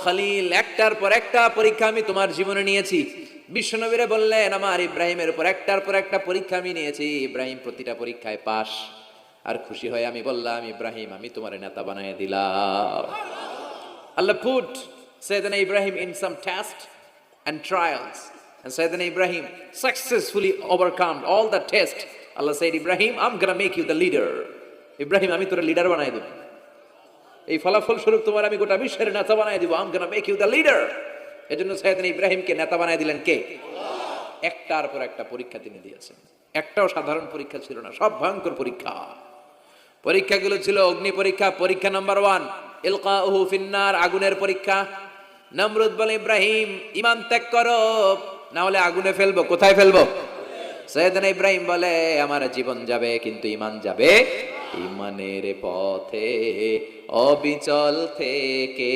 খলিল, একটার পর একটা পরীক্ষা আমি তোমার জীবনে নিয়েছি। বিশ্বনবীরা বললেন আমার ইব্রাহিমের উপর একটার পর একটা পরীক্ষা আমি নিয়েছি, ইব্রাহিম প্রতিটা পরীক্ষায় পাস। আর খুশি হয়ে আমি বললাম, ইব্রাহিম আমি তোমার নেতা বানিয়ে দিলাম। Allah put Sayyidina Ibrahim in some tests and trials, and Sayyidina Ibrahim successfully overcome all the tests. Allah said, Ibrahim, I'm gonna make you the leader. Ibrahim, আমি তোর লিডার বানাই দেব। এই ফলাফল স্বরূপ তোমার আমি গোটা বিশ্বের নেতা বানাই দিব। I'm gonna make you the leader. এজন্য সাইয়েদনা ইব্রাহিমকে নেতা বানাই দিলেন কে? একটার পর একটা পরীক্ষা তিনি দিয়েছেন। একটাও সাধারণ পরীক্ষা ছিল না, সব ভয়ঙ্কর পরীক্ষা। পরীক্ষাগুলো ছিল অগ্নি পরীক্ষা। পরীক্ষা নাম্বার 1 ইলকাউহু ফিন্নার, আগুনের পরীক্ষা। নমরুদ বলে, ইব্রাহিম ঈমান ত্যাগ করো, না হলে আগুনে ফেলবো। কোথায় ফেলবো? সাইয়েদনা ইব্রাহিম বলে, আমার জীবন যাবে কিন্তু ঈমান যাবে। ঈমানের পথে অবিচল থেকে